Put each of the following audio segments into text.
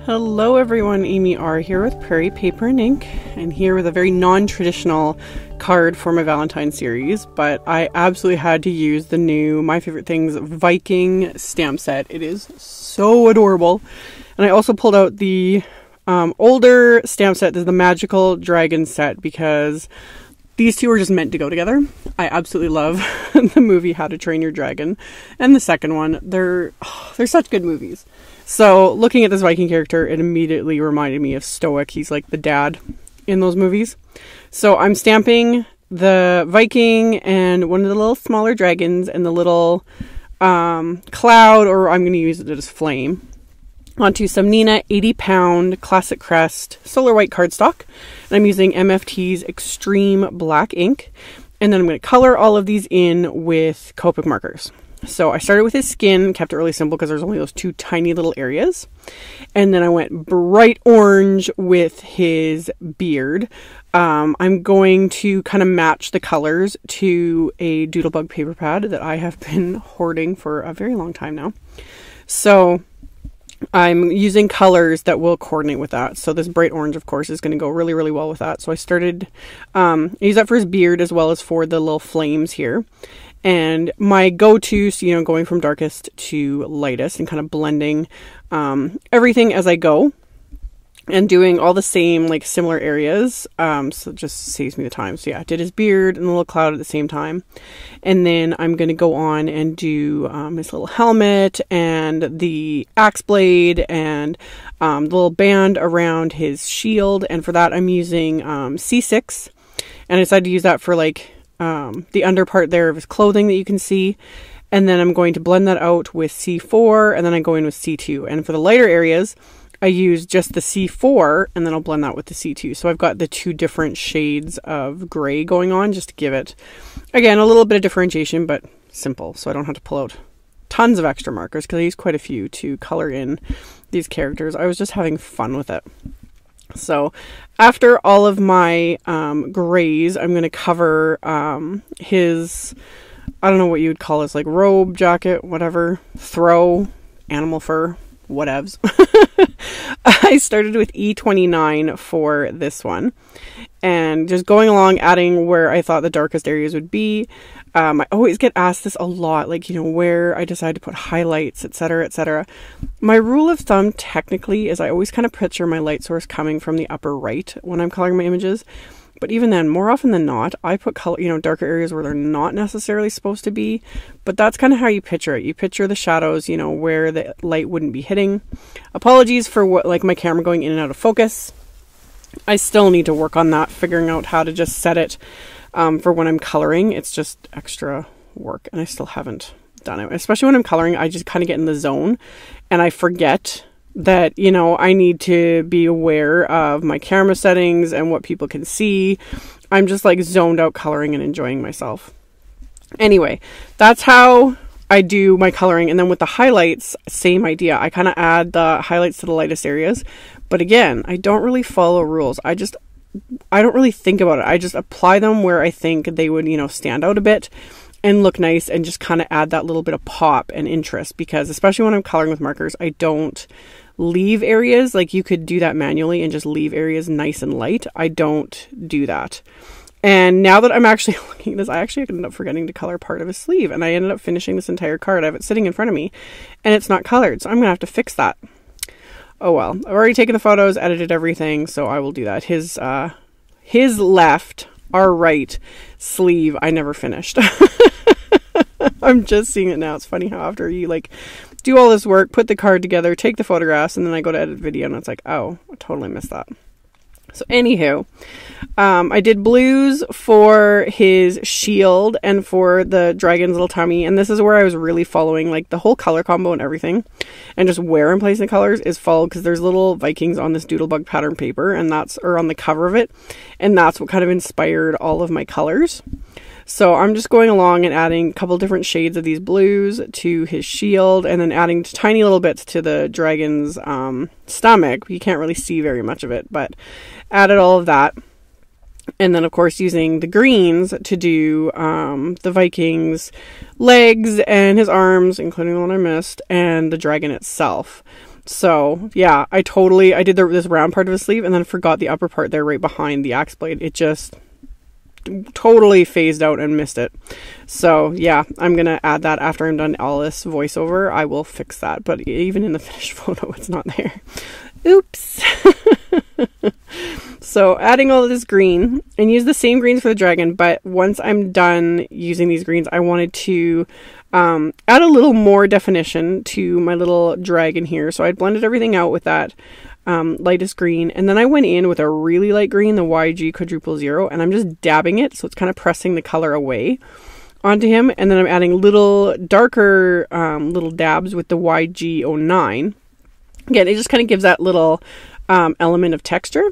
Hello everyone, AmyR here with Prairie Paper and Ink, and here with a very non-traditional card for my Valentine series, but I absolutely had to use the new My Favorite Things Viking stamp set. It is so adorable. And I also pulled out the older stamp set, the Magical Dragon set, because these two are just meant to go together. I absolutely love the movie How to Train Your Dragon, and the second one. They're such good movies. So looking at this Viking character, it immediately reminded me of Stoic. He's like the dad in those movies. So I'm stamping the Viking and one of the little smaller dragons and the little cloud, or I'm going to use it as flame, onto some Neenah 80-pound classic Crest solar white cardstock. And I'm using MFT's Extreme Black ink. And then I'm going to color all of these in with Copic markers. So I started with his skin, kept it really simple because there's only those two tiny little areas. And then I went bright orange with his beard. I'm going to kind of match the colors to a Doodlebug paper pad that I have been hoarding for a very long time now. So I'm using colors that will coordinate with that. So this bright orange, of course, is going to go really, really well with that. So I started, I use that for his beard as well as for the little flames here. And my go-to, so, you know, going from darkest to lightest and kind of blending everything as I go and doing all the same, like, similar areas. So it just saves me the time. So yeah, I did his beard and the little cloud at the same time. And then I'm going to go on and do his little helmet and the axe blade and the little band around his shield. And for that, I'm using C6. And I decided to use that for, like, the under part there of his clothing that you can see. And then I'm going to blend that out with C4, and then I go in with C2. And for the lighter areas, I use just the C4, and then I'll blend that with the C2. So I've got the two different shades of gray going on, just to give it, again, a little bit of differentiation, but simple, so I don't have to pull out tons of extra markers, because I use quite a few to color in these characters. I was just having fun with it. So after all of my grays, I'm going to cover his, I don't know what you would call this, like robe, jacket, whatever, throw, animal fur, whatevs. I started with E29 for this one, and just going along, adding where I thought the darkest areas would be. I always get asked this a lot, like, you know, where I decide to put highlights, etc., etc. My rule of thumb technically is I always kind of picture my light source coming from the upper right when I'm coloring my images. But even then, more often than not, I put color, you know, darker areas where they're not necessarily supposed to be. But that's kind of how you picture it. You picture the shadows, you know, where the light wouldn't be hitting. Apologies for what, like, my camera going in and out of focus. I still need to work on that, figuring out how to just set it for when I'm coloring. It's just extra work, and I still haven't done it. Especially when I'm coloring, I just kind of get in the zone, and I forget that, you know, I need to be aware of my camera settings and what people can see. I'm just like zoned out coloring and enjoying myself. Anyway, that's how I do my coloring. And then with the highlights, same idea. I kind of add the highlights to the lightest areas. But again, I don't really follow rules. I don't really think about it. I just apply them where I think they would, you know, stand out a bit and look nice, and just kind of add that little bit of pop and interest, because especially when I'm coloring with markers, I don't leave areas. Like, you could do that manually and just leave areas nice and light. I don't do that. And now that I'm actually looking at this, I actually ended up forgetting to color part of his sleeve, and I ended up finishing this entire card. I have it sitting in front of me and it's not colored, so I'm gonna have to fix that. Oh well, I've already taken the photos, edited everything, so I will do that. His left, our right sleeve, I never finished. I'm just seeing it now. It's funny how after you, like, do all this work, put the card together, take the photographs, and then I go to edit video, and it's like, oh, I totally missed that. So anywho, I did blues for his shield and for the dragon's little tummy, and this is where I was really following, like, the whole color combo and everything, and just where I'm placing the colors is followed, because there's little Vikings on this Doodlebug pattern paper, and that's, or on the cover of it, and that's what kind of inspired all of my colors. So I'm just going along and adding a couple different shades of these blues to his shield, and then adding tiny little bits to the dragon's stomach. You can't really see very much of it, but added all of that. And then, of course, using the greens to do the Viking's legs and his arms, including the one I missed, and the dragon itself. So yeah, I did this round part of the sleeve and then forgot the upper part there right behind the axe blade. It just totally phased out and missed it. So yeah, I'm gonna add that after I'm done all this voiceover. I will fix that, but even in the finished photo it's not there. Oops. So adding all of this green, and use the same greens for the dragon, but once I'm done using these greens, I wanted to add a little more definition to my little dragon here. So I blended everything out with that lightest green, and then I went in with a really light green, the YG quadruple 0, and I'm just dabbing it, so it's kind of pressing the color away onto him, and then I'm adding little darker little dabs with the YG 09. Again, it just kind of gives that little element of texture.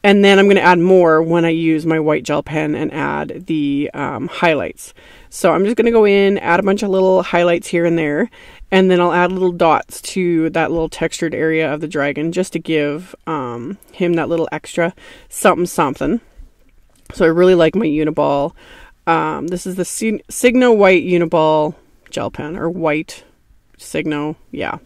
And then I'm going to add more when I use my white gel pen and add the highlights. So I'm just going to go in, add a bunch of little highlights here and there, and then I'll add little dots to that little textured area of the dragon just to give him that little extra something something. So I really like my Uni-Ball. This is the Signo White Uni-Ball gel pen, or white Signo, yeah.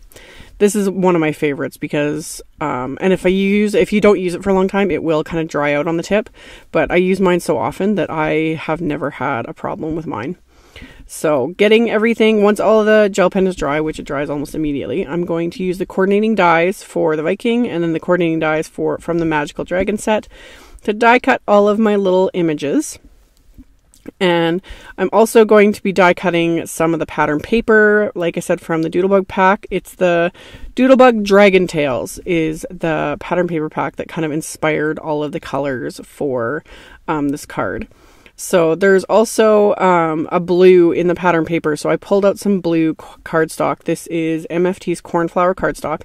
This is one of my favorites because, and if you don't use it for a long time, it will kind of dry out on the tip, but I use mine so often that I have never had a problem with mine. So getting everything, once all of the gel pen is dry, which it dries almost immediately, I'm going to use the coordinating dies for the Viking and then the coordinating dies from the Magical Dragon set to die cut all of my little images. And I'm also going to be die cutting some of the pattern paper, like I said, from the Doodlebug pack. It's the Doodlebug Dragon Tails is the pattern paper pack that kind of inspired all of the colors for this card. So there's also a blue in the pattern paper, so I pulled out some blue cardstock. This is MFT's Cornflower cardstock.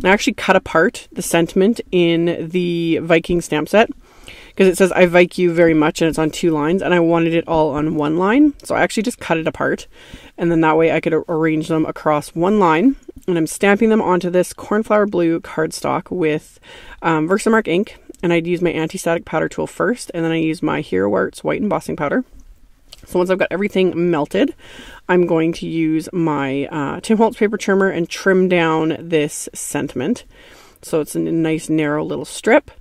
I actually cut apart the sentiment in the Viking stamp set, because it says I Vike you very much, and it's on 2 lines, and I wanted it all on 1 line. So I actually just cut it apart, and then that way I could arrange them across 1 line. And I'm stamping them onto this Cornflower blue cardstock with VersaMark ink, and I'd use my anti-static powder tool first, and then I use my Hero Arts white embossing powder. So once I've got everything melted, I'm going to use my Tim Holtz paper trimmer and trim down this sentiment. So it's a nice narrow little strip.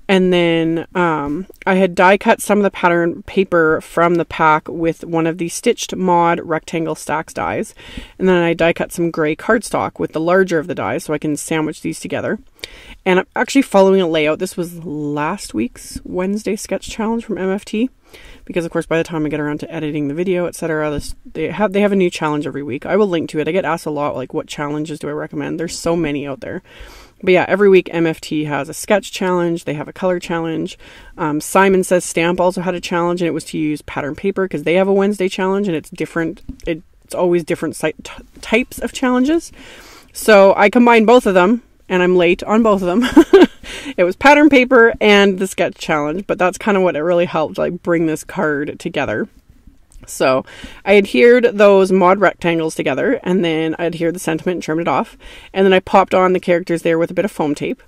And then I had die cut some of the pattern paper from the pack with one of the stitched mod rectangle STAX dies. And then I die cut some gray cardstock with the larger of the dies so I can sandwich these together. And I'm actually following a layout. This was last week's Wednesday sketch challenge from MFT. Because of course by the time I get around to editing the video, etc., they have a new challenge every week. I will link to it. I get asked a lot, like, what challenges do I recommend? There's so many out there. But yeah, every week MFT has a sketch challenge. They have a color challenge. Simon Says Stamp also had a challenge, and it was to use pattern paper because they have a Wednesday challenge, and it's different. It's always different types of challenges. So I combined both of them, and I'm late on both of them. It was pattern paper and the sketch challenge, but that's kind of what it really helped, like, bring this card together. So I adhered those mod rectangles together, and then I adhered the sentiment and trimmed it off, and then I popped on the characters there with a bit of foam tape.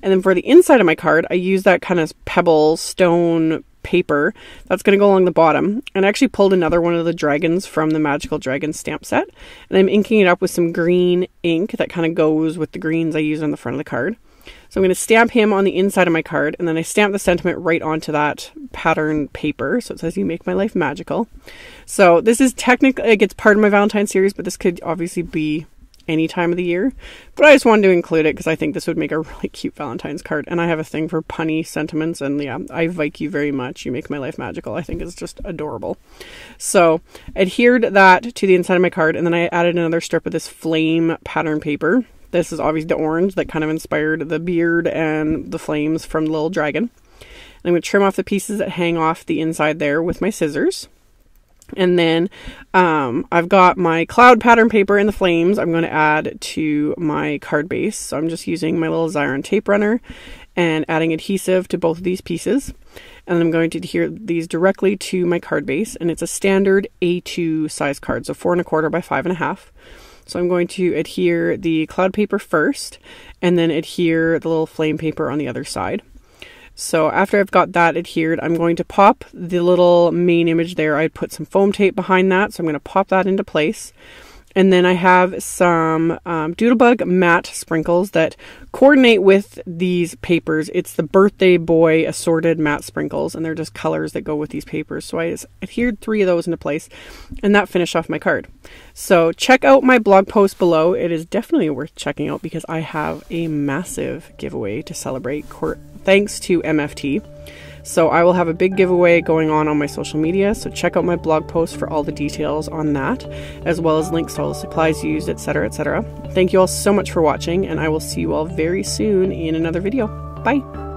And then for the inside of my card, I used that kind of pebble stone paper that's going to go along the bottom, and I actually pulled another one of the dragons from the Magical Dragon stamp set, and I'm inking it up with some green ink that kind of goes with the greens I use on the front of the card. So I'm going to stamp him on the inside of my card, and then I stamp the sentiment right onto that pattern paper. So it says, "You make my life magical." So this is technically, like, it's part of my Valentine series, but this could obviously be any time of the year. But I just wanted to include it because I think this would make a really cute Valentine's card. And I have a thing for punny sentiments, and yeah, I Vike you very much. You make my life magical. I think it's just adorable. So adhered that to the inside of my card, and then I added another strip of this flame pattern paper. This is obviously the orange that kind of inspired the beard and the flames from the little dragon. And I'm going to trim off the pieces that hang off the inside there with my scissors. And then I've got my cloud pattern paper in the flames I'm going to add to my card base. So I'm just using my little Xyron tape runner and adding adhesive to both of these pieces. And then I'm going to adhere these directly to my card base. And it's a standard A2 size card, so 4 1/4 by 5 1/2. So I'm going to adhere the cloud paper first, and then adhere the little flame paper on the other side. So after I've got that adhered, I'm going to pop the little main image there. I put some foam tape behind that, so I'm going to pop that into place. And then I have some Doodlebug matte sprinkles that coordinate with these papers. It's the Birthday Boy assorted matte sprinkles, and they're just colors that go with these papers. So I adhered 3 of those into place, and that finished off my card. So check out my blog post below. It is definitely worth checking out because I have a massive giveaway to celebrate thanks to MFT. So I will have a big giveaway going on my social media, so check out my blog post for all the details on that, as well as links to all the supplies used, etc., etc. Thank you all so much for watching, and I will see you all very soon in another video. Bye!